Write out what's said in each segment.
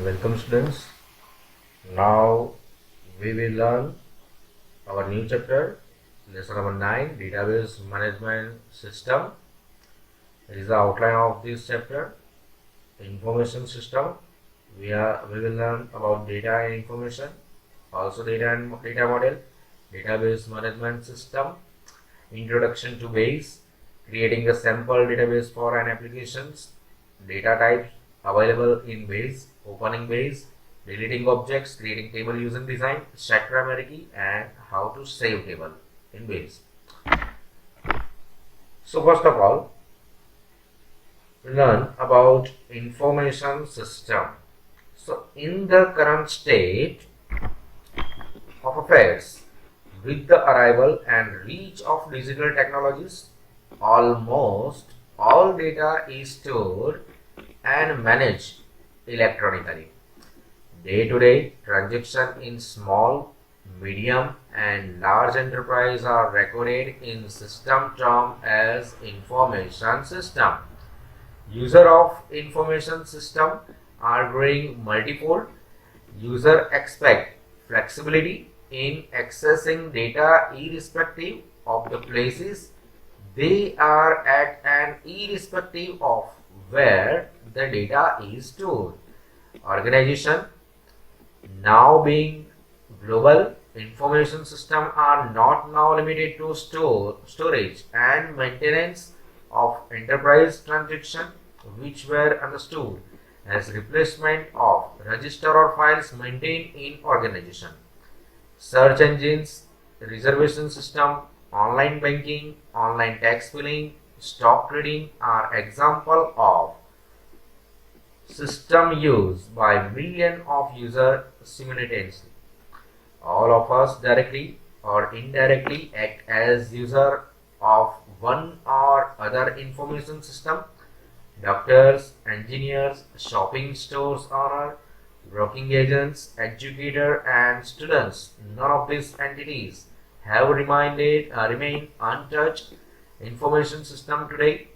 Welcome students. Now we will learn our new chapter, lesson number 9, database management system. It is the outline of this chapter, information system. We will learn about data and information, also data model, database management system, introduction to base, creating a sample database for an applications, data types available in base, opening base, deleting objects, creating table using design, structure hierarchy, and how to save table in base. So first of all, learn about information system. So in the current state of affairs, with the arrival and reach of digital technologies, almost all data is stored and managed electronically. Day-to-day transactions in small, medium, and large enterprise are recorded in system term as information system. User of information system are growing multifold. User expect flexibility in accessing data irrespective of the places they are at and irrespective of where the data is stored. Organization now being global, information systems are not now limited to storage and maintenance of enterprise transactions which were understood as replacement of register or files maintained in organization. Search engines, reservation system, online banking, online tax filing, stock trading are example of system used by millions of users simultaneously. All of us directly or indirectly act as user of one or other information system. Doctors, engineers, shopping stores owner, broking agents, educators, and students. None of these entities have remained untouched. Information system today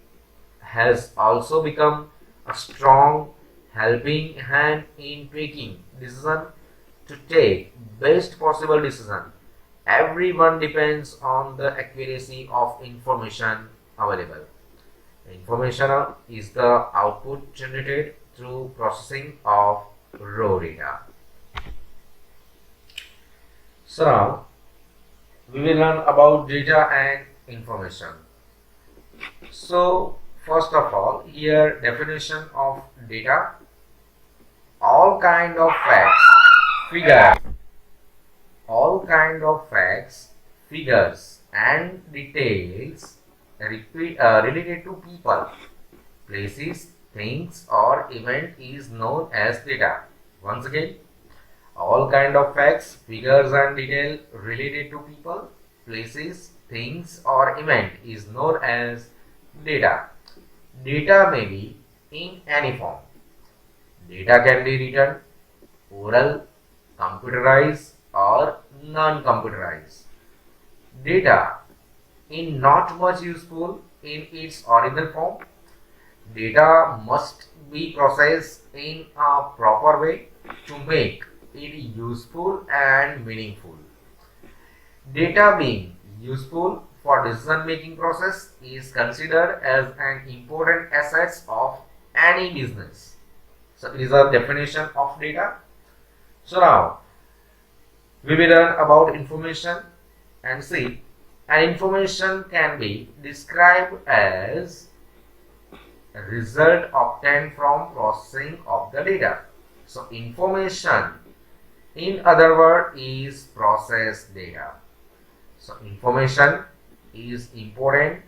has also become a strong helping hand in taking decision to take best possible decision. Everyone depends on the accuracy of information available. Information is the output generated through processing of raw data. So now we will learn about data and information. So first of all, here definition of data: all kind of facts, figures, and details related to people, places, things, or event is known as data. Once again, all kind of facts, figures, and detail related to people, places, things, or event is known as data. Data may be in any form. Data can be written, oral, computerized, or non-computerized. Data in not much useful in its original form. Data must be processed in a proper way to make it useful and meaningful. Data being useful for decision making process is considered as an important asset of any business. So it is a definition of data. So now we will learn about information and see. And information can be described as a result obtained from processing of the data. So information, in other words, is processed data. So information is important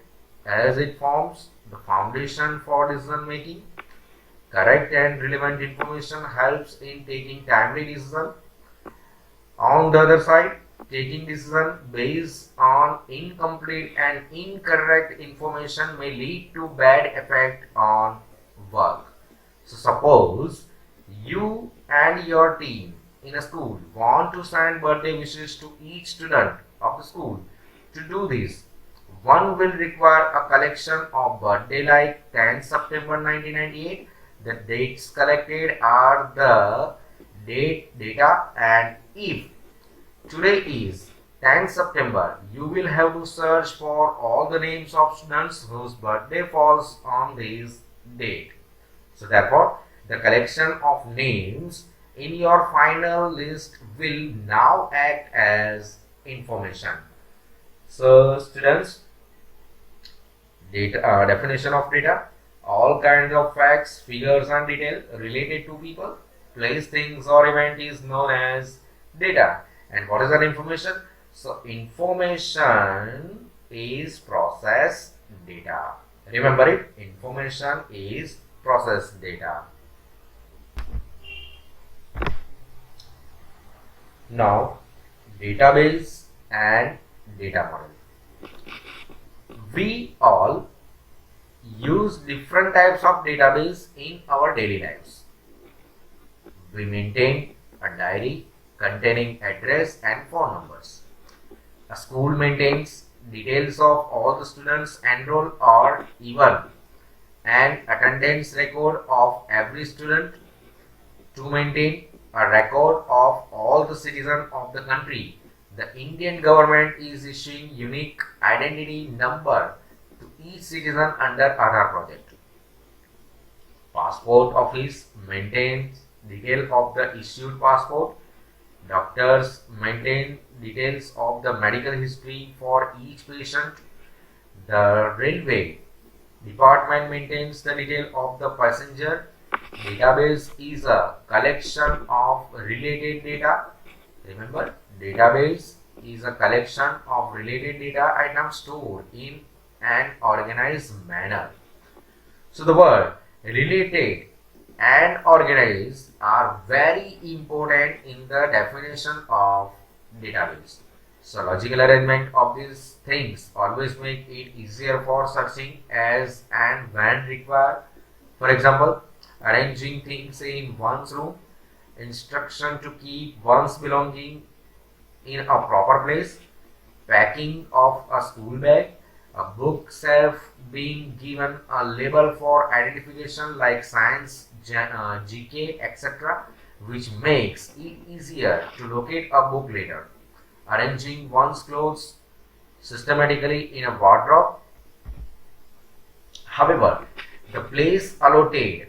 as it forms the foundation for decision making. Correct and relevant information helps in taking timely decision. On the other side, taking decision based on incomplete and incorrect information may lead to bad effect on work. So suppose you and your team in a school want to send birthday wishes to each student of the school. To do this, one will require a collection of birthday like 10 September 1998, the dates collected are the data, and if today is 10th September, you will have to search for all the names of students whose birthday falls on this date. So therefore, the collection of names in your final list will now act as information. So students, definition of data: all kinds of facts, figures and detail related to people, place, things or event is known as data. And what is an information? So information is processed data. Remember it, information is processed data. Now, database and data model. We all use different types of database in our daily lives. We maintain a diary containing address and phone numbers. A school maintains details of all the students enrolled or even an attendance record of every student. To maintain a record of all the citizens of the country, the Indian government is issuing unique identity number to each citizen under Aadhaar project. Passport office maintains detail of the issued passport. Doctors maintain details of the medical history for each patient. The railway department maintains the detail of the passenger. Database is a collection of related data. Remember, database is a collection of related data items stored in an organized manner. So the word related and organized are very important in the definition of database. So logical arrangement of these things always make it easier for searching as and when required. For example, arranging things in one's room, instruction to keep one's belonging in a proper place, packing of a school bag, a book shelf being given a label for identification like science, GK, etc., which makes it easier to locate a book later. Arranging one's clothes systematically in a wardrobe. However, the place allotted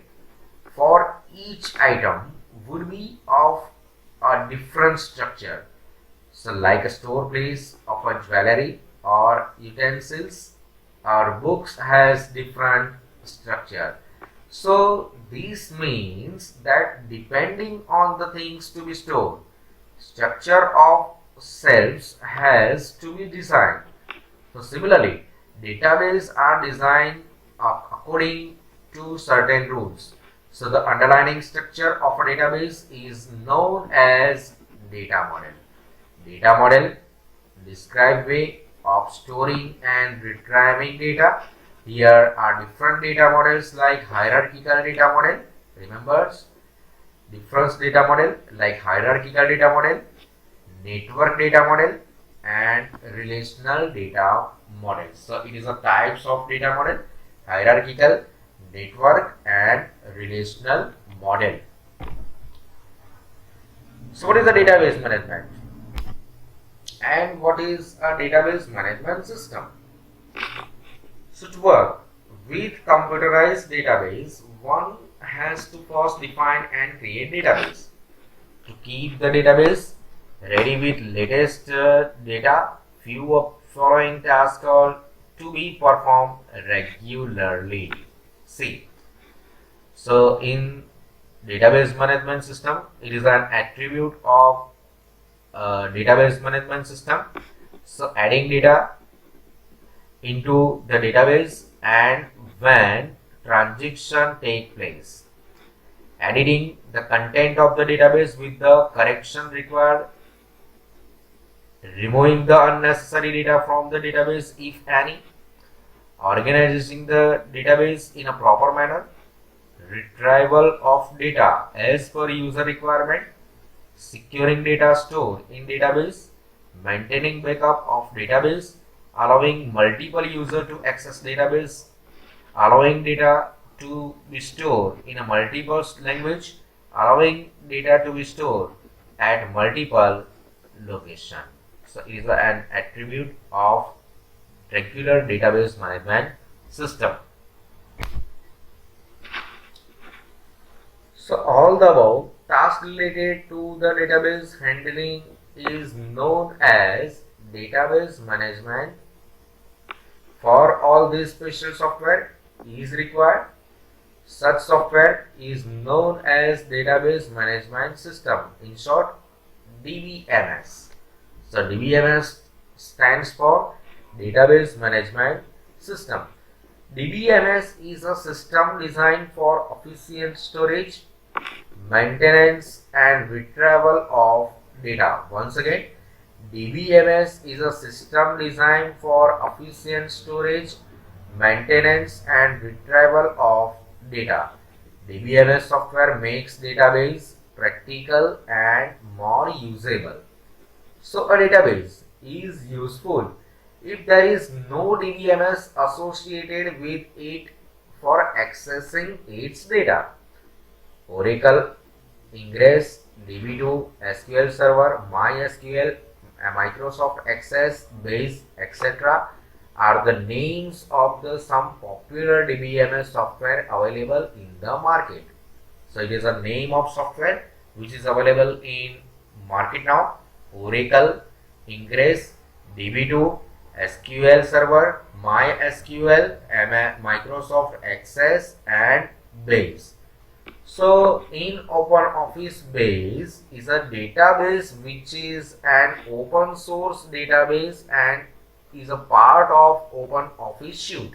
for each item would be of a different structure. So like a store place of a jewelry or utensils or books has different structure. So this means that depending on the things to be stored, structure of shelves has to be designed. So similarly, databases are designed according to certain rules. So the underlying structure of a database is known as data model. Data model describe way of storing and retrieving data. Here are different data models like hierarchical data model. Remember, different data model like hierarchical data model, network data model, and relational data model. So it is a types of data model: hierarchical, network, and relational model. So what is the database management? And what is a database management system? So to work with computerized database, one has to first define and create database. To keep the database ready with latest data, few of following tasks are to be performed regularly. See, so in database management system, it is an attribute of database management system. So adding data into the database and when transaction take place, editing the content of the database with the correction required, removing the unnecessary data from the database if any, organizing the database in a proper manner, retrieval of data as per user requirement, securing data stored in database, maintaining backup of database, allowing multiple users to access database, allowing data to be stored in a multiple language, allowing data to be stored at multiple locations. So it is an attribute of regular database management system. So all the above tasks related to the database handling is known as database management. For all this special software is required. Such software is known as database management system, in short DBMS. So DBMS stands for database management system. DBMS is a system designed for efficient storage, maintenance and retrieval of data. Once again, DBMS is a system designed for efficient storage, maintenance and retrieval of data. DBMS software makes database practical and more usable. So a database is useful if there is no DBMS associated with it for accessing its data. Oracle, Ingress, DB2, SQL Server, MySQL, Microsoft Access, Base, etc. are the names of the some popular DBMS software available in the market. So it is a name of software which is available in market now. Oracle, Ingress, DB2, SQL Server, MySQL, Microsoft Access and Base. So in OpenOffice Base is a database which is an open source database and is a part of OpenOffice Suite.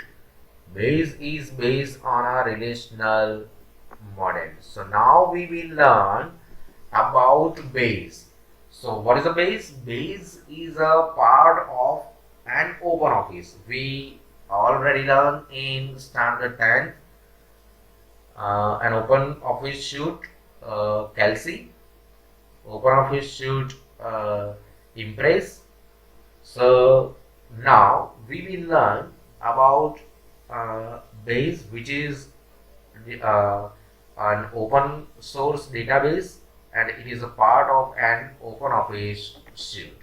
Base is based on a relational model. So now we will learn about Base. So what is a Base? Base is a part of an OpenOffice. We already learned in standard 10 an OpenOffice Suite Kelsey, OpenOffice Suite Impress. So now we will learn about Base, which is an open source database and it is a part of an OpenOffice Suite.